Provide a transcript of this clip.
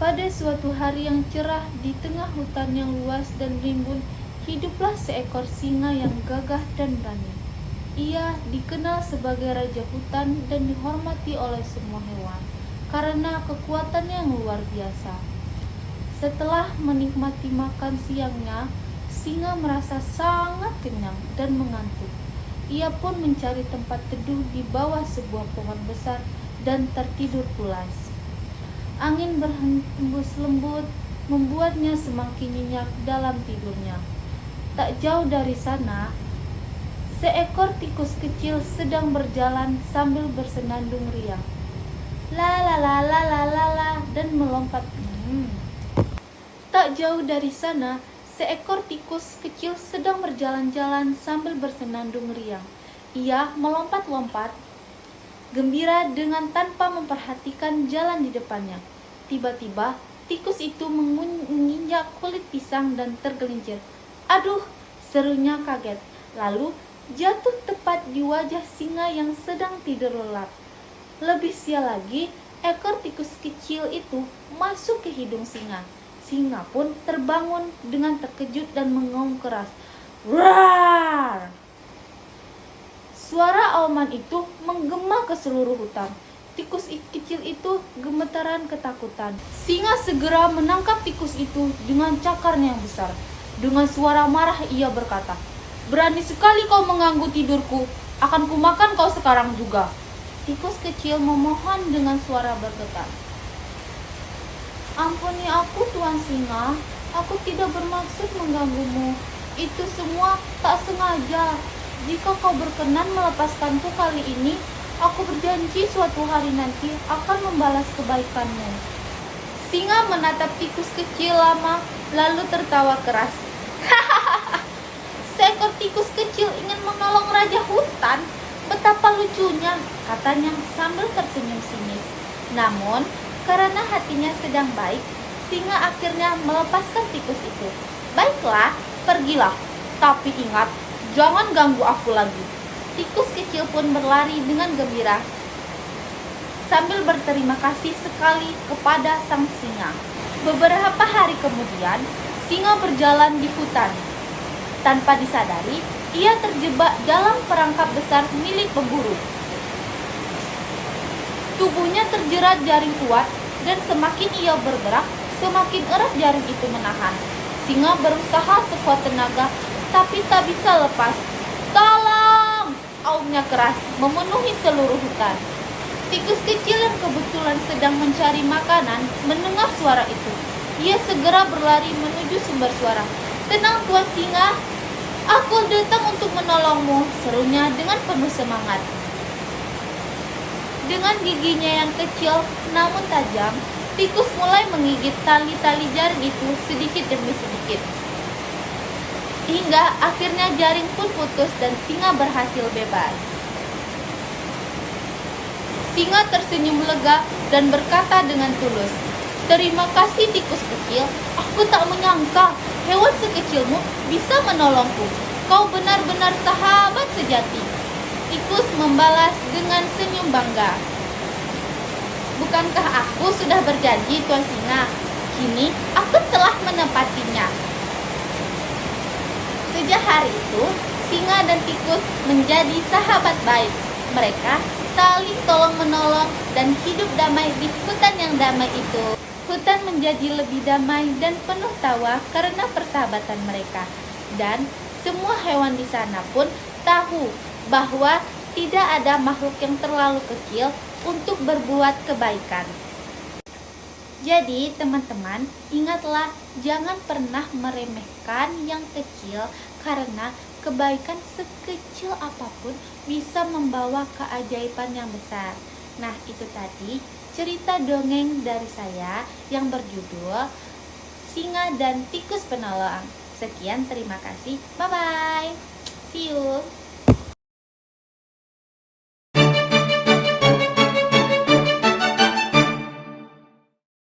Pada suatu hari yang cerah di tengah hutan yang luas dan rimbun, hiduplah seekor singa yang gagah dan berani. Ia dikenal sebagai raja hutan dan dihormati oleh semua hewan karena kekuatannya yang luar biasa. Setelah menikmati makan siangnya, singa merasa sangat kenyang dan mengantuk. Ia pun mencari tempat teduh di bawah sebuah pohon besar dan tertidur pulas. Angin berhembus lembut membuatnya semakin nyenyak dalam tidurnya. Tak jauh dari sana, seekor tikus kecil sedang berjalan sambil bersenandung riang. La la la la la la la dan melompat. Tak jauh dari sana, seekor tikus kecil sedang berjalan-jalan sambil bersenandung riang. Ia melompat-lompat gembira dengan tanpa memperhatikan jalan di depannya. Tiba-tiba, tikus itu menginjak kulit pisang dan tergelincir. "Aduh!" serunya kaget. Lalu jatuh tepat di wajah singa yang sedang tidur lelap. Lebih sial lagi, ekor tikus kecil itu masuk ke hidung singa. Singa pun terbangun dengan terkejut dan mengaum keras. "Roar!" Suara auman itu menggema ke seluruh hutan. Tikus kecil itu gemetaran ketakutan. Singa segera menangkap tikus itu dengan cakarnya yang besar. Dengan suara marah ia berkata, "Berani sekali kau mengganggu tidurku. Akan kumakan kau sekarang juga." Tikus kecil memohon dengan suara bergetar. "Ampuni aku, Tuan Singa. Aku tidak bermaksud mengganggumu. Itu semua tak sengaja. Jika kau berkenan melepaskanku kali ini, aku berjanji suatu hari nanti akan membalas kebaikanmu." Singa menatap tikus kecil lama, lalu tertawa keras. "Seekor tikus kecil ingin menolong raja hutan? Betapa lucunya," katanya sambil tersenyum sinis. Namun, karena hatinya sedang baik, singa akhirnya melepaskan tikus itu. "Baiklah, pergilah. Tapi ingat, jangan ganggu aku lagi." Tikus kecil pun berlari dengan gembira sambil berterima kasih sekali kepada sang singa. Beberapa hari kemudian, singa berjalan di hutan. Tanpa disadari, ia terjebak dalam perangkap besar milik pemburu. Tubuhnya terjerat jaring kuat dan semakin ia bergerak, semakin erat jaring itu menahan. Singa berusaha sekuat tenaga, tapi tak bisa lepas. "Tolong!" aumnya keras memenuhi seluruh hutan. Tikus kecil yang kebetulan sedang mencari makanan mendengar suara itu. Ia segera berlari menuju sumber suara. "Tenang, Tuan Singa, aku datang untuk menolongmu," serunya dengan penuh semangat. Dengan giginya yang kecil namun tajam, tikus mulai menggigit tali-tali jaring itu sedikit demi sedikit. Hingga akhirnya jaring pun putus dan singa berhasil bebas. Singa tersenyum lega dan berkata dengan tulus, "Terima kasih tikus kecil, aku tak menyangka hewan sekecilmu bisa menolongku. Kau benar-benar sahabat sejati." Tikus membalas dengan senyum bangga. "Bukankah aku sudah berjanji, Tuan Singa? Kini aku telah menepatinya." Sejak hari itu, singa dan tikus menjadi sahabat baik. Mereka saling tolong-menolong dan hidup damai di hutan yang damai itu. Hutan menjadi lebih damai dan penuh tawa karena persahabatan mereka. Dan semua hewan di sana pun tahu bahwa tidak ada makhluk yang terlalu kecil untuk berbuat kebaikan. Jadi teman-teman, ingatlah jangan pernah meremehkan yang kecil karena kebaikan sekecil apapun bisa membawa keajaiban yang besar. Nah, itu tadi cerita dongeng dari saya yang berjudul Singa dan Tikus Penolong. Sekian, terima kasih. Bye-bye.